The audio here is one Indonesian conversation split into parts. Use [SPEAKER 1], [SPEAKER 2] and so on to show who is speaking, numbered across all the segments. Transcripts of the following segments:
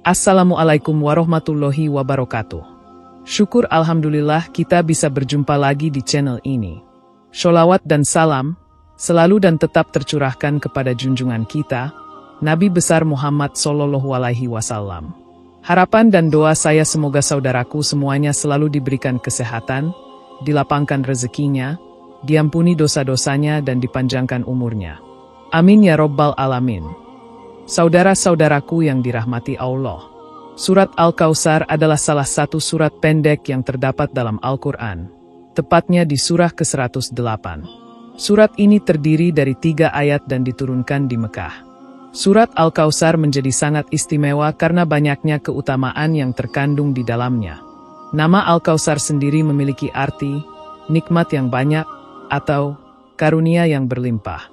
[SPEAKER 1] Assalamualaikum warahmatullahi wabarakatuh. Syukur alhamdulillah kita bisa berjumpa lagi di channel ini. Sholawat dan salam selalu dan tetap tercurahkan kepada junjungan kita, Nabi besar Muhammad Sallallahu Alaihi Wasallam. Harapan dan doa saya semoga saudaraku semuanya selalu diberikan kesehatan, dilapangkan rezekinya, diampuni dosa-dosanya dan dipanjangkan umurnya. Amin ya Rabbal Alamin. Saudara-saudaraku yang dirahmati Allah, Surat Al-Kautsar adalah salah satu surat pendek yang terdapat dalam Al-Quran, tepatnya di surah ke-108. Surat ini terdiri dari 3 ayat dan diturunkan di Mekah. Surat Al-Kautsar menjadi sangat istimewa karena banyaknya keutamaan yang terkandung di dalamnya. Nama Al-Kautsar sendiri memiliki arti, nikmat yang banyak, atau karunia yang berlimpah.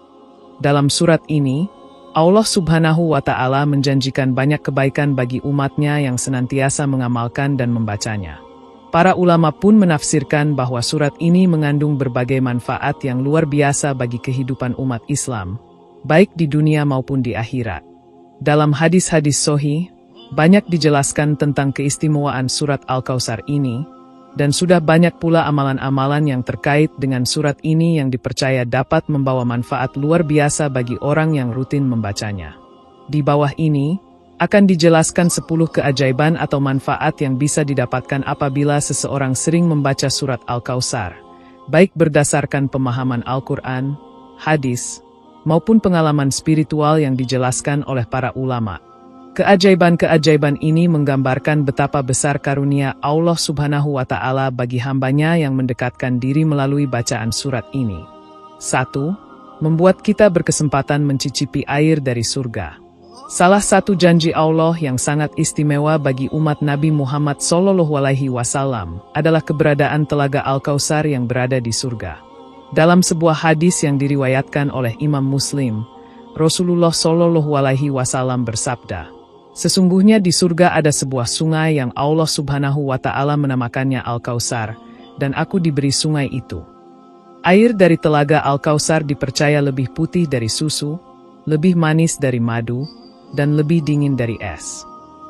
[SPEAKER 1] Dalam surat ini, Allah Subhanahu wa Ta'ala menjanjikan banyak kebaikan bagi umatnya yang senantiasa mengamalkan dan membacanya. Para ulama pun menafsirkan bahwa surat ini mengandung berbagai manfaat yang luar biasa bagi kehidupan umat Islam, baik di dunia maupun di akhirat. Dalam hadis-hadis sahih, banyak dijelaskan tentang keistimewaan surat Al-Kautsar ini, dan sudah banyak pula amalan-amalan yang terkait dengan surat ini yang dipercaya dapat membawa manfaat luar biasa bagi orang yang rutin membacanya. Di bawah ini, akan dijelaskan 10 keajaiban atau manfaat yang bisa didapatkan apabila seseorang sering membaca surat Al-Kautsar, baik berdasarkan pemahaman Al-Quran, hadis, maupun pengalaman spiritual yang dijelaskan oleh para ulama. Keajaiban-keajaiban ini menggambarkan betapa besar karunia Allah Subhanahu wa Ta'ala bagi hambanya yang mendekatkan diri melalui bacaan surat ini. 1. Membuat kita berkesempatan mencicipi air dari surga. Salah satu janji Allah yang sangat istimewa bagi umat Nabi Muhammad Sallallahu Alaihi Wasallam adalah keberadaan telaga Al-Kautsar yang berada di surga. Dalam sebuah hadis yang diriwayatkan oleh Imam Muslim, Rasulullah Sallallahu Alaihi Wasallam bersabda, "Sesungguhnya di surga ada sebuah sungai yang Allah Subhanahu wa Ta'ala menamakannya Al-Kautsar, dan aku diberi sungai itu." Air dari telaga Al-Kautsar dipercaya lebih putih dari susu, lebih manis dari madu, dan lebih dingin dari es.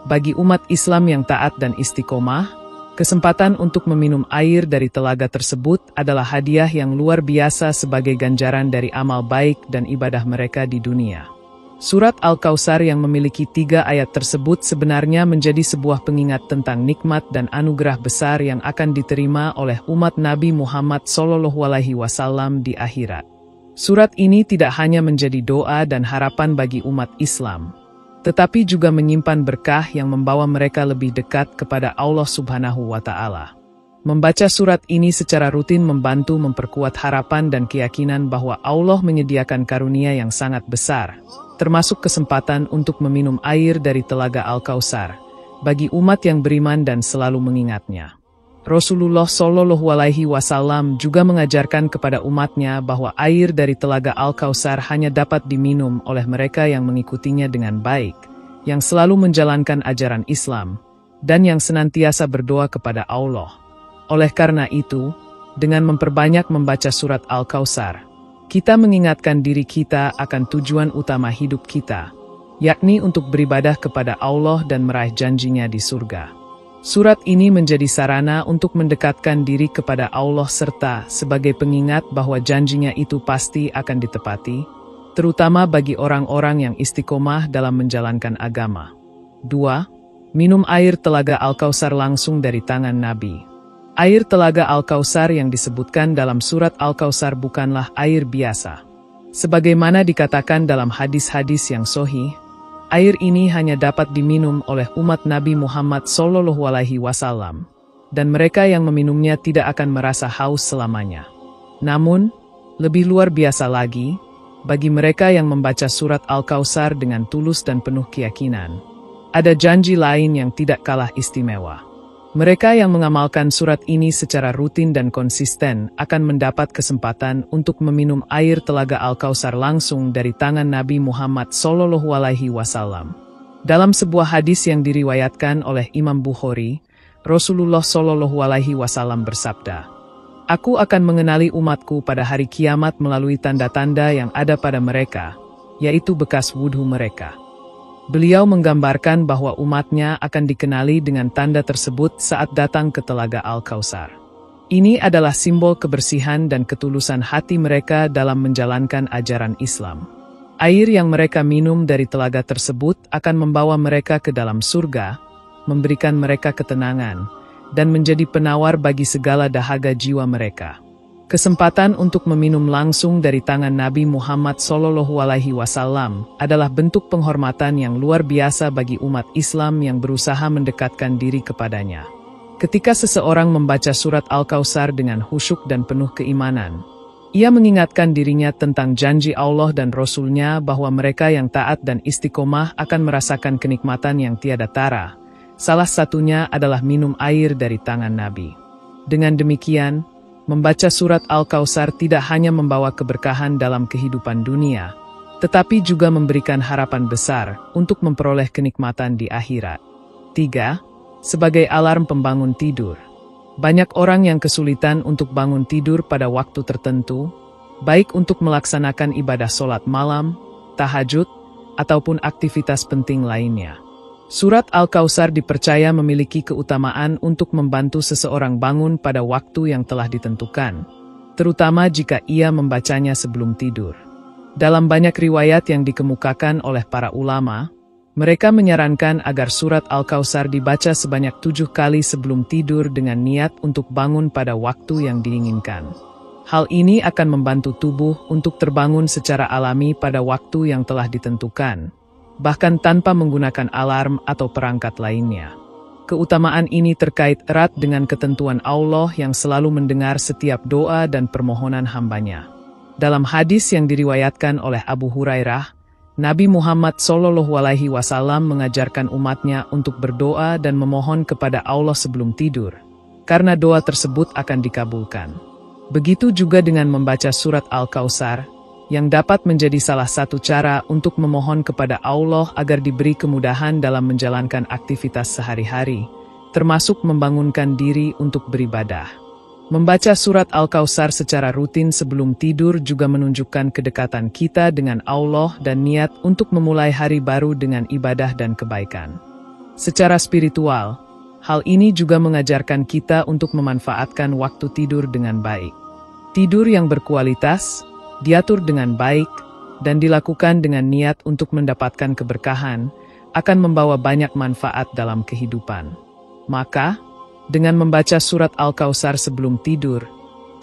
[SPEAKER 1] Bagi umat Islam yang taat dan istiqomah, kesempatan untuk meminum air dari telaga tersebut adalah hadiah yang luar biasa sebagai ganjaran dari amal baik dan ibadah mereka di dunia. Surat Al-Kautsar yang memiliki 3 ayat tersebut sebenarnya menjadi sebuah pengingat tentang nikmat dan anugerah besar yang akan diterima oleh umat Nabi Muhammad Sallallahu Alaihi Wasallam di akhirat. Surat ini tidak hanya menjadi doa dan harapan bagi umat Islam, tetapi juga menyimpan berkah yang membawa mereka lebih dekat kepada Allah Subhanahu wa Ta'ala. Membaca surat ini secara rutin membantu memperkuat harapan dan keyakinan bahwa Allah menyediakan karunia yang sangat besar, termasuk kesempatan untuk meminum air dari telaga Al-Kautsar, bagi umat yang beriman dan selalu mengingatnya. Rasulullah Sallallahu Alaihi Wasallam juga mengajarkan kepada umatnya bahwa air dari telaga Al-Kautsar hanya dapat diminum oleh mereka yang mengikutinya dengan baik, yang selalu menjalankan ajaran Islam, dan yang senantiasa berdoa kepada Allah. Oleh karena itu, dengan memperbanyak membaca surat Al-Kautsar, kita mengingatkan diri kita akan tujuan utama hidup kita, yakni untuk beribadah kepada Allah dan meraih janjinya di surga. Surat ini menjadi sarana untuk mendekatkan diri kepada Allah serta sebagai pengingat bahwa janjinya itu pasti akan ditepati, terutama bagi orang-orang yang istiqomah dalam menjalankan agama. 2. Minum air telaga Al-Kautsar langsung dari tangan Nabi. Air telaga Al-Kautsar yang disebutkan dalam surat Al-Kautsar bukanlah air biasa. Sebagaimana dikatakan dalam hadis-hadis yang sahih, air ini hanya dapat diminum oleh umat Nabi Muhammad Sallallahu Alaihi Wasallam, dan mereka yang meminumnya tidak akan merasa haus selamanya. Namun, lebih luar biasa lagi, bagi mereka yang membaca surat Al-Kautsar dengan tulus dan penuh keyakinan, ada janji lain yang tidak kalah istimewa. Mereka yang mengamalkan surat ini secara rutin dan konsisten akan mendapat kesempatan untuk meminum air telaga Al-Kautsar langsung dari tangan Nabi Muhammad Sallallahu Alaihi Wasallam. Dalam sebuah hadis yang diriwayatkan oleh Imam Bukhari, Rasulullah Sallallahu Alaihi Wasallam bersabda, "Aku akan mengenali umatku pada hari kiamat melalui tanda-tanda yang ada pada mereka, yaitu bekas wudhu mereka." Beliau menggambarkan bahwa umatnya akan dikenali dengan tanda tersebut saat datang ke Telaga Al-Kautsar. Ini adalah simbol kebersihan dan ketulusan hati mereka dalam menjalankan ajaran Islam. Air yang mereka minum dari telaga tersebut akan membawa mereka ke dalam surga, memberikan mereka ketenangan, dan menjadi penawar bagi segala dahaga jiwa mereka. Kesempatan untuk meminum langsung dari tangan Nabi Muhammad SAW adalah bentuk penghormatan yang luar biasa bagi umat Islam yang berusaha mendekatkan diri kepadanya. Ketika seseorang membaca surat Al-Kautsar dengan khusyuk dan penuh keimanan, ia mengingatkan dirinya tentang janji Allah dan Rasul-Nya bahwa mereka yang taat dan istiqomah akan merasakan kenikmatan yang tiada tara. Salah satunya adalah minum air dari tangan Nabi. Dengan demikian, membaca surat Al-Kautsar tidak hanya membawa keberkahan dalam kehidupan dunia, tetapi juga memberikan harapan besar untuk memperoleh kenikmatan di akhirat. 3. Sebagai alarm pembangun tidur. Banyak orang yang kesulitan untuk bangun tidur pada waktu tertentu, baik untuk melaksanakan ibadah sholat malam, tahajud, ataupun aktivitas penting lainnya. Surat Al-Kautsar dipercaya memiliki keutamaan untuk membantu seseorang bangun pada waktu yang telah ditentukan, terutama jika ia membacanya sebelum tidur. Dalam banyak riwayat yang dikemukakan oleh para ulama, mereka menyarankan agar surat Al-Kautsar dibaca sebanyak 7 kali sebelum tidur dengan niat untuk bangun pada waktu yang diinginkan. Hal ini akan membantu tubuh untuk terbangun secara alami pada waktu yang telah ditentukan, bahkan tanpa menggunakan alarm atau perangkat lainnya. Keutamaan ini terkait erat dengan ketentuan Allah yang selalu mendengar setiap doa dan permohonan hambanya. Dalam hadis yang diriwayatkan oleh Abu Hurairah, Nabi Muhammad SAW mengajarkan umatnya untuk berdoa dan memohon kepada Allah sebelum tidur, karena doa tersebut akan dikabulkan. Begitu juga dengan membaca surat Al-Kautsar, yang dapat menjadi salah satu cara untuk memohon kepada Allah agar diberi kemudahan dalam menjalankan aktivitas sehari-hari, termasuk membangunkan diri untuk beribadah. Membaca surat Al-Kautsar secara rutin sebelum tidur juga menunjukkan kedekatan kita dengan Allah dan niat untuk memulai hari baru dengan ibadah dan kebaikan. Secara spiritual, hal ini juga mengajarkan kita untuk memanfaatkan waktu tidur dengan baik. Tidur yang berkualitas, diatur dengan baik, dan dilakukan dengan niat untuk mendapatkan keberkahan, akan membawa banyak manfaat dalam kehidupan. Maka, dengan membaca surat Al-Kautsar sebelum tidur,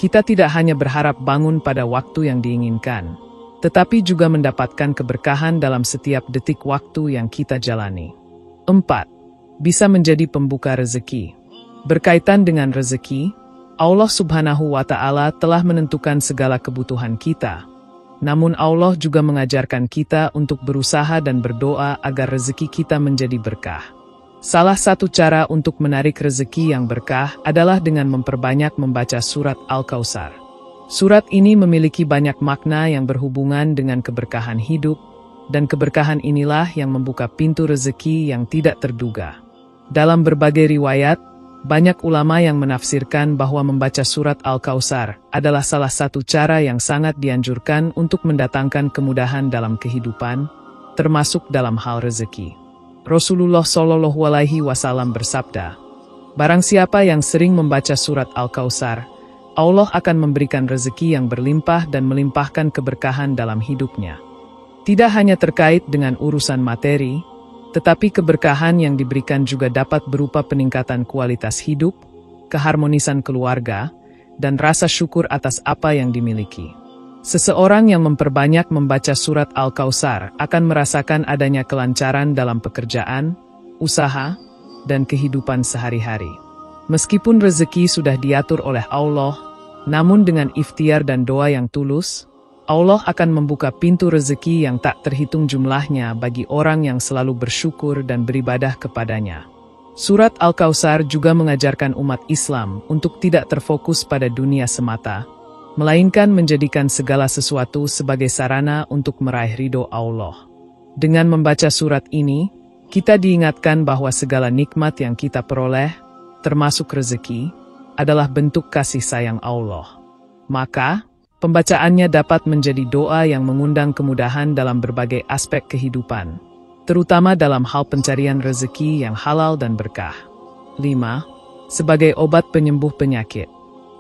[SPEAKER 1] kita tidak hanya berharap bangun pada waktu yang diinginkan, tetapi juga mendapatkan keberkahan dalam setiap detik waktu yang kita jalani. 4. Bisa menjadi pembuka rezeki. Berkaitan dengan rezeki, Allah Subhanahu wa Ta'ala telah menentukan segala kebutuhan kita. Namun Allah juga mengajarkan kita untuk berusaha dan berdoa agar rezeki kita menjadi berkah. Salah satu cara untuk menarik rezeki yang berkah adalah dengan memperbanyak membaca surat Al-Kautsar. Surat ini memiliki banyak makna yang berhubungan dengan keberkahan hidup, dan keberkahan inilah yang membuka pintu rezeki yang tidak terduga. Dalam berbagai riwayat, banyak ulama yang menafsirkan bahwa membaca surat Al-Kautsar adalah salah satu cara yang sangat dianjurkan untuk mendatangkan kemudahan dalam kehidupan, termasuk dalam hal rezeki. Rasulullah SAW bersabda, "Barang siapa yang sering membaca surat Al-Kautsar, Allah akan memberikan rezeki yang berlimpah dan melimpahkan keberkahan dalam hidupnya." Tidak hanya terkait dengan urusan materi, tetapi keberkahan yang diberikan juga dapat berupa peningkatan kualitas hidup, keharmonisan keluarga, dan rasa syukur atas apa yang dimiliki. Seseorang yang memperbanyak membaca surat Al-Kautsar akan merasakan adanya kelancaran dalam pekerjaan, usaha, dan kehidupan sehari-hari. Meskipun rezeki sudah diatur oleh Allah, namun dengan ikhtiar dan doa yang tulus, Allah akan membuka pintu rezeki yang tak terhitung jumlahnya bagi orang yang selalu bersyukur dan beribadah kepadanya. Surat Al-Kautsar juga mengajarkan umat Islam untuk tidak terfokus pada dunia semata, melainkan menjadikan segala sesuatu sebagai sarana untuk meraih ridho Allah. Dengan membaca surat ini, kita diingatkan bahwa segala nikmat yang kita peroleh, termasuk rezeki, adalah bentuk kasih sayang Allah. Maka, pembacaannya dapat menjadi doa yang mengundang kemudahan dalam berbagai aspek kehidupan, terutama dalam hal pencarian rezeki yang halal dan berkah. 5. Sebagai obat penyembuh penyakit.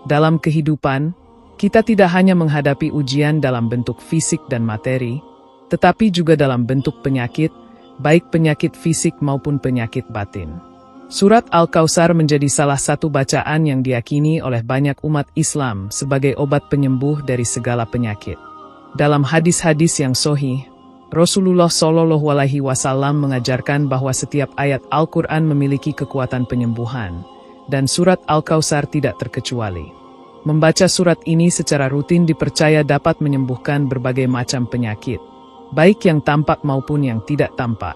[SPEAKER 1] Dalam kehidupan, kita tidak hanya menghadapi ujian dalam bentuk fisik dan materi, tetapi juga dalam bentuk penyakit, baik penyakit fisik maupun penyakit batin. Surat Al-Kautsar menjadi salah satu bacaan yang diyakini oleh banyak umat Islam sebagai obat penyembuh dari segala penyakit. Dalam hadis-hadis yang sahih, Rasulullah SAW mengajarkan bahwa setiap ayat Al-Quran memiliki kekuatan penyembuhan, dan surat Al-Kautsar tidak terkecuali. Membaca surat ini secara rutin dipercaya dapat menyembuhkan berbagai macam penyakit, baik yang tampak maupun yang tidak tampak.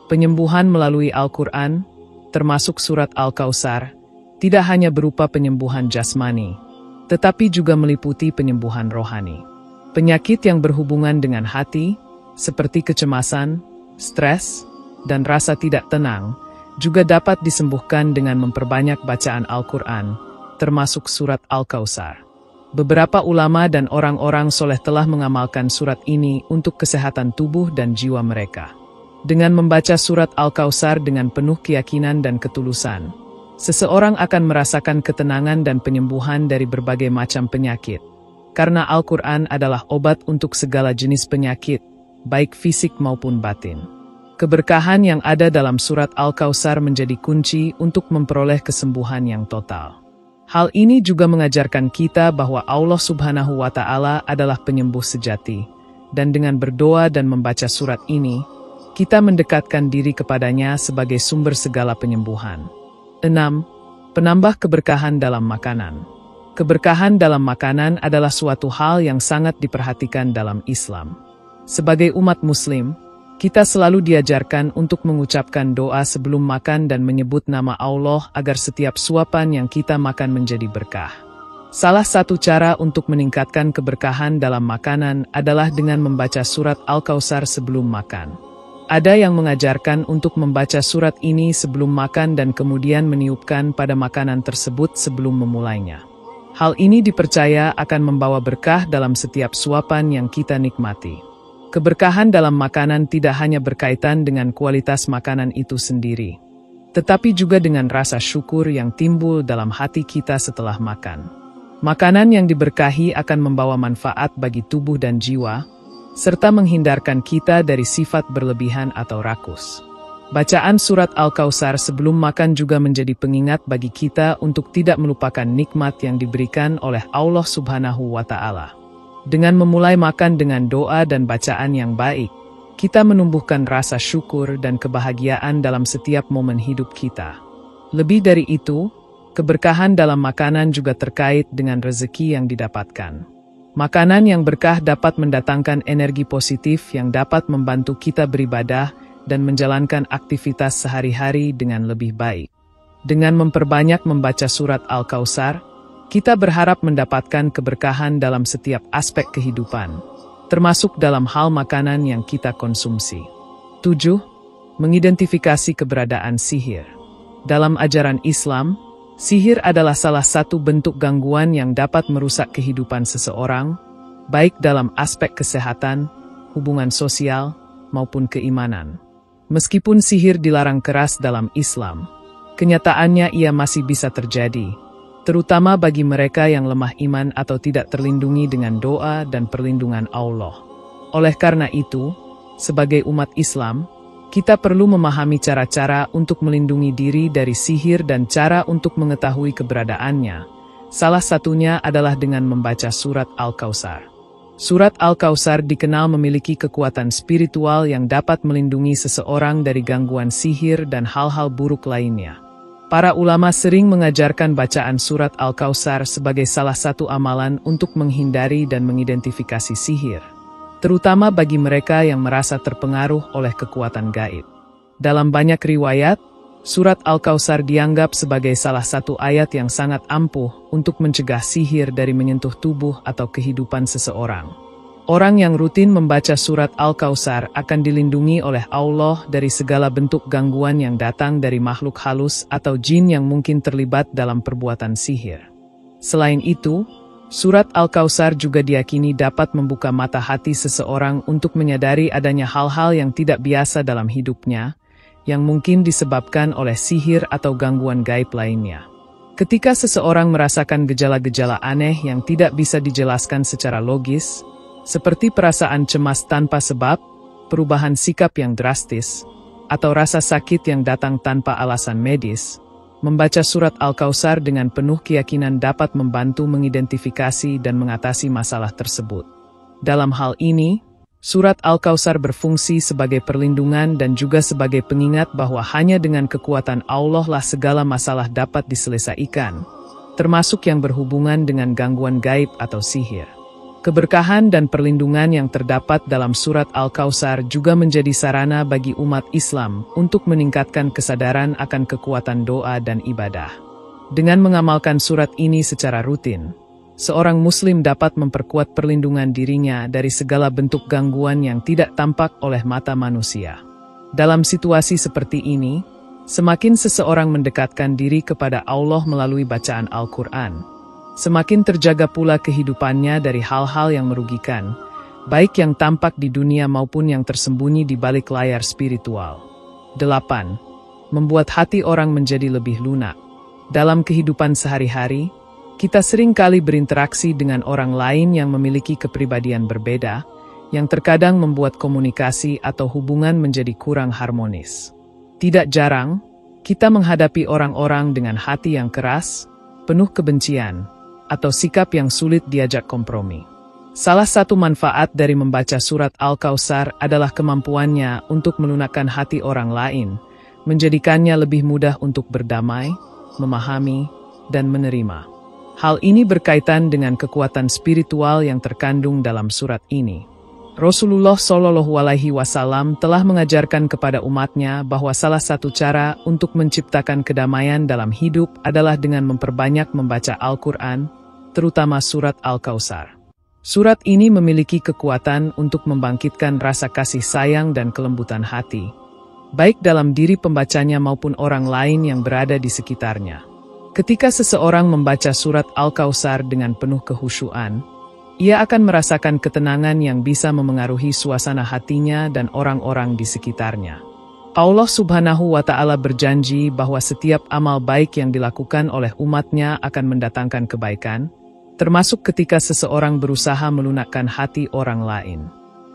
[SPEAKER 1] Penyembuhan melalui Al-Quran, termasuk surat Al-Kautsar, tidak hanya berupa penyembuhan jasmani, tetapi juga meliputi penyembuhan rohani. Penyakit yang berhubungan dengan hati, seperti kecemasan, stres, dan rasa tidak tenang, juga dapat disembuhkan dengan memperbanyak bacaan Al-Quran, termasuk surat Al-Kautsar. Beberapa ulama dan orang-orang soleh telah mengamalkan surat ini untuk kesehatan tubuh dan jiwa mereka. Dengan membaca surat Al-Kautsar dengan penuh keyakinan dan ketulusan, seseorang akan merasakan ketenangan dan penyembuhan dari berbagai macam penyakit, karena Al-Quran adalah obat untuk segala jenis penyakit, baik fisik maupun batin. Keberkahan yang ada dalam surat Al-Kautsar menjadi kunci untuk memperoleh kesembuhan yang total. Hal ini juga mengajarkan kita bahwa Allah Subhanahu wa Ta'ala adalah penyembuh sejati, dan dengan berdoa dan membaca surat ini, kita mendekatkan diri kepadanya sebagai sumber segala penyembuhan. 6. Penambah keberkahan dalam makanan. Keberkahan dalam makanan adalah suatu hal yang sangat diperhatikan dalam Islam. Sebagai umat Muslim, kita selalu diajarkan untuk mengucapkan doa sebelum makan dan menyebut nama Allah agar setiap suapan yang kita makan menjadi berkah. Salah satu cara untuk meningkatkan keberkahan dalam makanan adalah dengan membaca surat Al-Kautsar sebelum makan. Ada yang mengajarkan untuk membaca surat ini sebelum makan dan kemudian meniupkan pada makanan tersebut sebelum memulainya. Hal ini dipercaya akan membawa berkah dalam setiap suapan yang kita nikmati. Keberkahan dalam makanan tidak hanya berkaitan dengan kualitas makanan itu sendiri, tetapi juga dengan rasa syukur yang timbul dalam hati kita setelah makan. Makanan yang diberkahi akan membawa manfaat bagi tubuh dan jiwa, serta menghindarkan kita dari sifat berlebihan atau rakus. Bacaan surat Al-Kautsar sebelum makan juga menjadi pengingat bagi kita untuk tidak melupakan nikmat yang diberikan oleh Allah Subhanahu wa Ta'ala. Dengan memulai makan dengan doa dan bacaan yang baik, kita menumbuhkan rasa syukur dan kebahagiaan dalam setiap momen hidup kita. Lebih dari itu, keberkahan dalam makanan juga terkait dengan rezeki yang didapatkan. Makanan yang berkah dapat mendatangkan energi positif yang dapat membantu kita beribadah dan menjalankan aktivitas sehari-hari dengan lebih baik. Dengan memperbanyak membaca surat Al-Kautsar, kita berharap mendapatkan keberkahan dalam setiap aspek kehidupan, termasuk dalam hal makanan yang kita konsumsi. 7. Mengidentifikasi keberadaan sihir. Dalam ajaran Islam, sihir adalah salah satu bentuk gangguan yang dapat merusak kehidupan seseorang, baik dalam aspek kesehatan, hubungan sosial, maupun keimanan. Meskipun sihir dilarang keras dalam Islam, kenyataannya ia masih bisa terjadi, terutama bagi mereka yang lemah iman atau tidak terlindungi dengan doa dan perlindungan Allah. Oleh karena itu, sebagai umat Islam, kita perlu memahami cara-cara untuk melindungi diri dari sihir dan cara untuk mengetahui keberadaannya. Salah satunya adalah dengan membaca surat Al-Kautsar. Surat Al-Kautsar dikenal memiliki kekuatan spiritual yang dapat melindungi seseorang dari gangguan sihir dan hal-hal buruk lainnya. Para ulama sering mengajarkan bacaan surat Al-Kautsar sebagai salah satu amalan untuk menghindari dan mengidentifikasi sihir, terutama bagi mereka yang merasa terpengaruh oleh kekuatan gaib. Dalam banyak riwayat, surat Al-Kautsar dianggap sebagai salah satu ayat yang sangat ampuh untuk mencegah sihir dari menyentuh tubuh atau kehidupan seseorang. Orang yang rutin membaca surat Al-Kautsar akan dilindungi oleh Allah dari segala bentuk gangguan yang datang dari makhluk halus atau jin yang mungkin terlibat dalam perbuatan sihir. Selain itu, Surat Al-Kautsar juga diyakini dapat membuka mata hati seseorang untuk menyadari adanya hal-hal yang tidak biasa dalam hidupnya, yang mungkin disebabkan oleh sihir atau gangguan gaib lainnya. Ketika seseorang merasakan gejala-gejala aneh yang tidak bisa dijelaskan secara logis, seperti perasaan cemas tanpa sebab, perubahan sikap yang drastis, atau rasa sakit yang datang tanpa alasan medis, membaca surat Al-Kautsar dengan penuh keyakinan dapat membantu mengidentifikasi dan mengatasi masalah tersebut. Dalam hal ini, surat Al-Kautsar berfungsi sebagai perlindungan dan juga sebagai pengingat bahwa hanya dengan kekuatan Allah lah segala masalah dapat diselesaikan, termasuk yang berhubungan dengan gangguan gaib atau sihir. Keberkahan dan perlindungan yang terdapat dalam surat Al-Kautsar juga menjadi sarana bagi umat Islam untuk meningkatkan kesadaran akan kekuatan doa dan ibadah. Dengan mengamalkan surat ini secara rutin, seorang Muslim dapat memperkuat perlindungan dirinya dari segala bentuk gangguan yang tidak tampak oleh mata manusia. Dalam situasi seperti ini, semakin seseorang mendekatkan diri kepada Allah melalui bacaan Al-Quran, semakin terjaga pula kehidupannya dari hal-hal yang merugikan, baik yang tampak di dunia maupun yang tersembunyi di balik layar spiritual. 8. Membuat hati orang menjadi lebih lunak. Dalam kehidupan sehari-hari, kita sering kali berinteraksi dengan orang lain yang memiliki kepribadian berbeda, yang terkadang membuat komunikasi atau hubungan menjadi kurang harmonis. Tidak jarang, kita menghadapi orang-orang dengan hati yang keras, penuh kebencian, atau sikap yang sulit diajak kompromi. Salah satu manfaat dari membaca surat Al-Kautsar adalah kemampuannya untuk melunakkan hati orang lain, menjadikannya lebih mudah untuk berdamai, memahami, dan menerima. Hal ini berkaitan dengan kekuatan spiritual yang terkandung dalam surat ini. Rasulullah SAW telah mengajarkan kepada umatnya bahwa salah satu cara untuk menciptakan kedamaian dalam hidup adalah dengan memperbanyak membaca Al-Quran, terutama surat Al-Kautsar. Surat ini memiliki kekuatan untuk membangkitkan rasa kasih sayang dan kelembutan hati, baik dalam diri pembacanya maupun orang lain yang berada di sekitarnya. Ketika seseorang membaca surat Al-Kautsar dengan penuh kehusyuan, ia akan merasakan ketenangan yang bisa memengaruhi suasana hatinya dan orang-orang di sekitarnya. Allah Subhanahu wa Ta'ala berjanji bahwa setiap amal baik yang dilakukan oleh umatnya akan mendatangkan kebaikan, termasuk ketika seseorang berusaha melunakkan hati orang lain.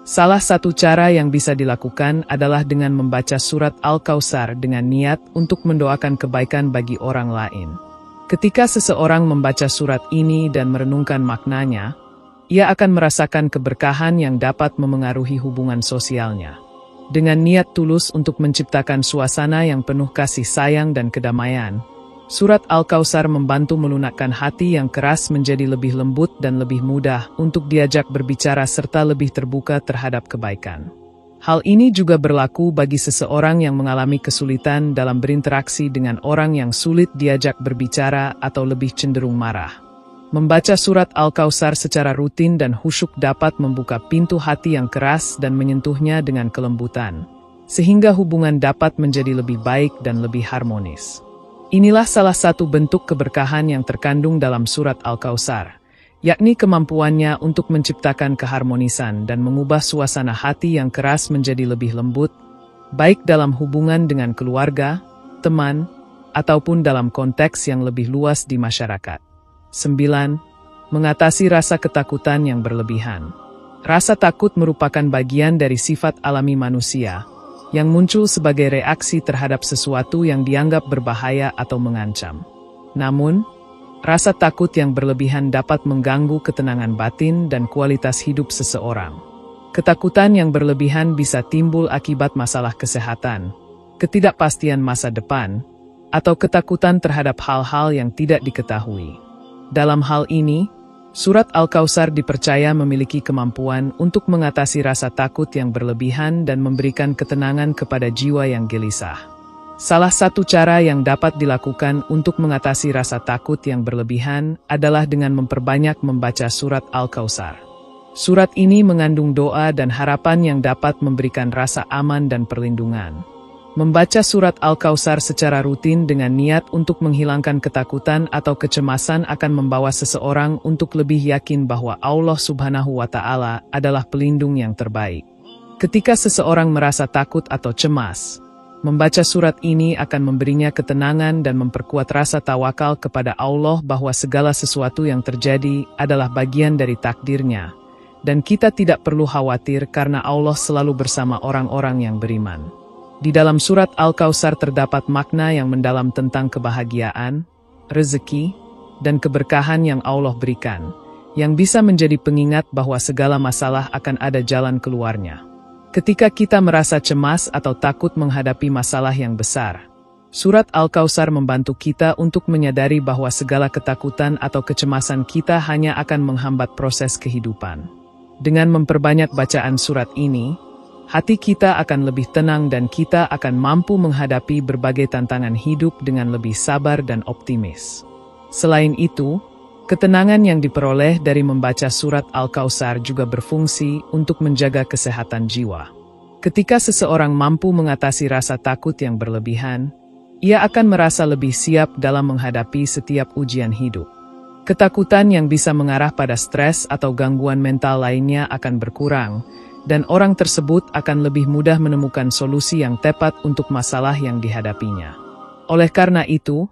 [SPEAKER 1] Salah satu cara yang bisa dilakukan adalah dengan membaca surat Al-Kautsar dengan niat untuk mendoakan kebaikan bagi orang lain. Ketika seseorang membaca surat ini dan merenungkan maknanya, ia akan merasakan keberkahan yang dapat memengaruhi hubungan sosialnya. Dengan niat tulus untuk menciptakan suasana yang penuh kasih sayang dan kedamaian, surat Al-Kautsar membantu melunakkan hati yang keras menjadi lebih lembut dan lebih mudah untuk diajak berbicara serta lebih terbuka terhadap kebaikan. Hal ini juga berlaku bagi seseorang yang mengalami kesulitan dalam berinteraksi dengan orang yang sulit diajak berbicara atau lebih cenderung marah. Membaca surat Al-Kautsar secara rutin dan khusyuk dapat membuka pintu hati yang keras dan menyentuhnya dengan kelembutan, sehingga hubungan dapat menjadi lebih baik dan lebih harmonis. Inilah salah satu bentuk keberkahan yang terkandung dalam surat Al-Kautsar, yakni kemampuannya untuk menciptakan keharmonisan dan mengubah suasana hati yang keras menjadi lebih lembut, baik dalam hubungan dengan keluarga, teman, ataupun dalam konteks yang lebih luas di masyarakat. 9. Mengatasi rasa ketakutan yang berlebihan. Rasa takut merupakan bagian dari sifat alami manusia, yang muncul sebagai reaksi terhadap sesuatu yang dianggap berbahaya atau mengancam. Namun, rasa takut yang berlebihan dapat mengganggu ketenangan batin dan kualitas hidup seseorang. Ketakutan yang berlebihan bisa timbul akibat masalah kesehatan, ketidakpastian masa depan, atau ketakutan terhadap hal-hal yang tidak diketahui. Dalam hal ini, surat Al-Kautsar dipercaya memiliki kemampuan untuk mengatasi rasa takut yang berlebihan dan memberikan ketenangan kepada jiwa yang gelisah. Salah satu cara yang dapat dilakukan untuk mengatasi rasa takut yang berlebihan adalah dengan memperbanyak membaca surat Al-Kautsar. Surat ini mengandung doa dan harapan yang dapat memberikan rasa aman dan perlindungan. Membaca surat Al-Kautsar secara rutin dengan niat untuk menghilangkan ketakutan atau kecemasan akan membawa seseorang untuk lebih yakin bahwa Allah Subhanahu wa Ta'ala adalah pelindung yang terbaik. Ketika seseorang merasa takut atau cemas, membaca surat ini akan memberinya ketenangan dan memperkuat rasa tawakal kepada Allah bahwa segala sesuatu yang terjadi adalah bagian dari takdirnya, dan kita tidak perlu khawatir karena Allah selalu bersama orang-orang yang beriman. Di dalam surat Al-Kautsar terdapat makna yang mendalam tentang kebahagiaan, rezeki, dan keberkahan yang Allah berikan, yang bisa menjadi pengingat bahwa segala masalah akan ada jalan keluarnya. Ketika kita merasa cemas atau takut menghadapi masalah yang besar, surat Al-Kautsar membantu kita untuk menyadari bahwa segala ketakutan atau kecemasan kita hanya akan menghambat proses kehidupan. Dengan memperbanyak bacaan surat ini, hati kita akan lebih tenang dan kita akan mampu menghadapi berbagai tantangan hidup dengan lebih sabar dan optimis. Selain itu, ketenangan yang diperoleh dari membaca surat Al-Kautsar juga berfungsi untuk menjaga kesehatan jiwa. Ketika seseorang mampu mengatasi rasa takut yang berlebihan, ia akan merasa lebih siap dalam menghadapi setiap ujian hidup. Ketakutan yang bisa mengarah pada stres atau gangguan mental lainnya akan berkurang, dan orang tersebut akan lebih mudah menemukan solusi yang tepat untuk masalah yang dihadapinya. Oleh karena itu,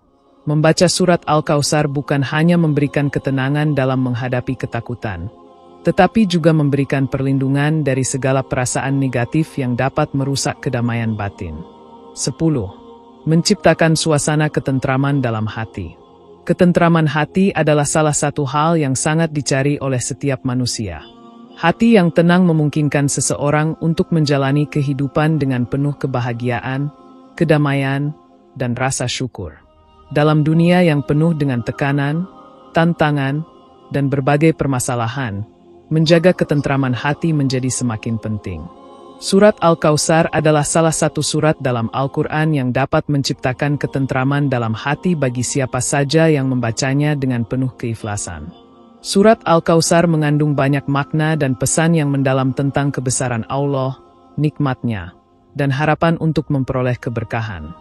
[SPEAKER 1] membaca surat Al-Kautsar bukan hanya memberikan ketenangan dalam menghadapi ketakutan, tetapi juga memberikan perlindungan dari segala perasaan negatif yang dapat merusak kedamaian batin. 10. Menciptakan suasana ketentraman dalam hati. Ketentraman hati adalah salah satu hal yang sangat dicari oleh setiap manusia. Hati yang tenang memungkinkan seseorang untuk menjalani kehidupan dengan penuh kebahagiaan, kedamaian, dan rasa syukur. Dalam dunia yang penuh dengan tekanan, tantangan, dan berbagai permasalahan, menjaga ketentraman hati menjadi semakin penting. Surat Al-Kautsar adalah salah satu surat dalam Al-Quran yang dapat menciptakan ketentraman dalam hati bagi siapa saja yang membacanya dengan penuh keikhlasan. Surat Al-Kautsar mengandung banyak makna dan pesan yang mendalam tentang kebesaran Allah, nikmat-Nya, dan harapan untuk memperoleh keberkahan.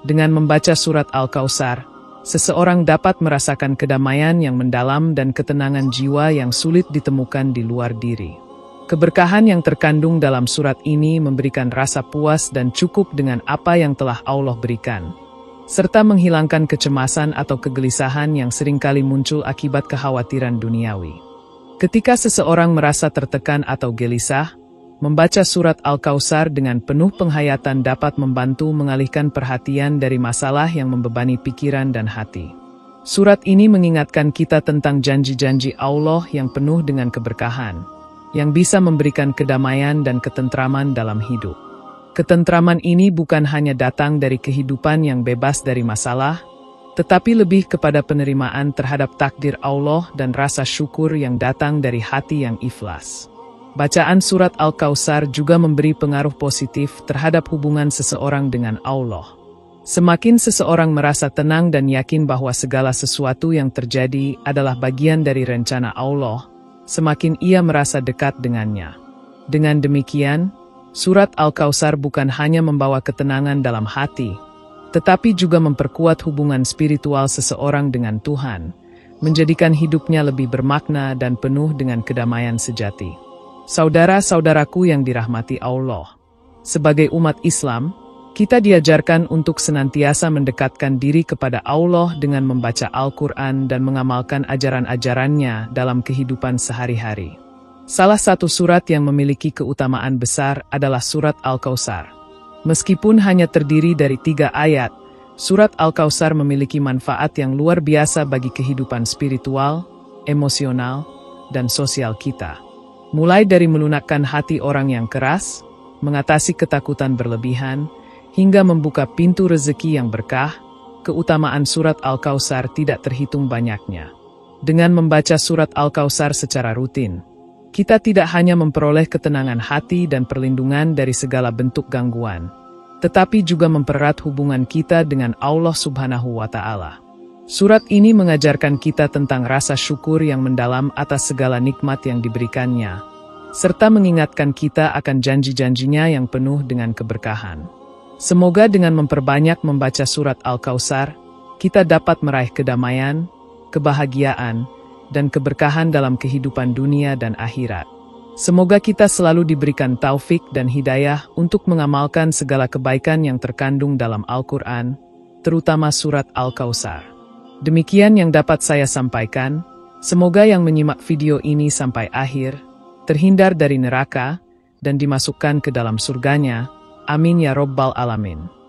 [SPEAKER 1] Dengan membaca surat Al-Kautsar, seseorang dapat merasakan kedamaian yang mendalam dan ketenangan jiwa yang sulit ditemukan di luar diri. Keberkahan yang terkandung dalam surat ini memberikan rasa puas dan cukup dengan apa yang telah Allah berikan, serta menghilangkan kecemasan atau kegelisahan yang seringkali muncul akibat kekhawatiran duniawi. Ketika seseorang merasa tertekan atau gelisah, membaca surat Al-Kautsar dengan penuh penghayatan dapat membantu mengalihkan perhatian dari masalah yang membebani pikiran dan hati. Surat ini mengingatkan kita tentang janji-janji Allah yang penuh dengan keberkahan, yang bisa memberikan kedamaian dan ketentraman dalam hidup. Ketentraman ini bukan hanya datang dari kehidupan yang bebas dari masalah, tetapi lebih kepada penerimaan terhadap takdir Allah dan rasa syukur yang datang dari hati yang ikhlas. Bacaan surat Al-Kautsar juga memberi pengaruh positif terhadap hubungan seseorang dengan Allah. Semakin seseorang merasa tenang dan yakin bahwa segala sesuatu yang terjadi adalah bagian dari rencana Allah, semakin ia merasa dekat dengannya. Dengan demikian, surat Al-Kautsar bukan hanya membawa ketenangan dalam hati, tetapi juga memperkuat hubungan spiritual seseorang dengan Tuhan, menjadikan hidupnya lebih bermakna dan penuh dengan kedamaian sejati. Saudara-saudaraku yang dirahmati Allah, sebagai umat Islam, kita diajarkan untuk senantiasa mendekatkan diri kepada Allah dengan membaca Al-Quran dan mengamalkan ajaran-ajarannya dalam kehidupan sehari-hari. Salah satu surat yang memiliki keutamaan besar adalah surat Al-Kautsar. Meskipun hanya terdiri dari 3 ayat, surat Al-Kautsar memiliki manfaat yang luar biasa bagi kehidupan spiritual, emosional, dan sosial kita. Mulai dari melunakkan hati orang yang keras, mengatasi ketakutan berlebihan, hingga membuka pintu rezeki yang berkah, keutamaan surat Al-Kautsar tidak terhitung banyaknya. Dengan membaca surat Al-Kautsar secara rutin, kita tidak hanya memperoleh ketenangan hati dan perlindungan dari segala bentuk gangguan, tetapi juga mempererat hubungan kita dengan Allah Subhanahu wa Ta'ala. Surat ini mengajarkan kita tentang rasa syukur yang mendalam atas segala nikmat yang diberikannya, serta mengingatkan kita akan janji-janjinya yang penuh dengan keberkahan. Semoga dengan memperbanyak membaca surat Al-Kautsar, kita dapat meraih kedamaian, kebahagiaan, dan keberkahan dalam kehidupan dunia dan akhirat. Semoga kita selalu diberikan taufik dan hidayah untuk mengamalkan segala kebaikan yang terkandung dalam Al-Quran, terutama surat Al-Kautsar. Demikian yang dapat saya sampaikan. Semoga yang menyimak video ini sampai akhir, terhindar dari neraka, dan dimasukkan ke dalam surganya. Amin ya Rabbal Alamin.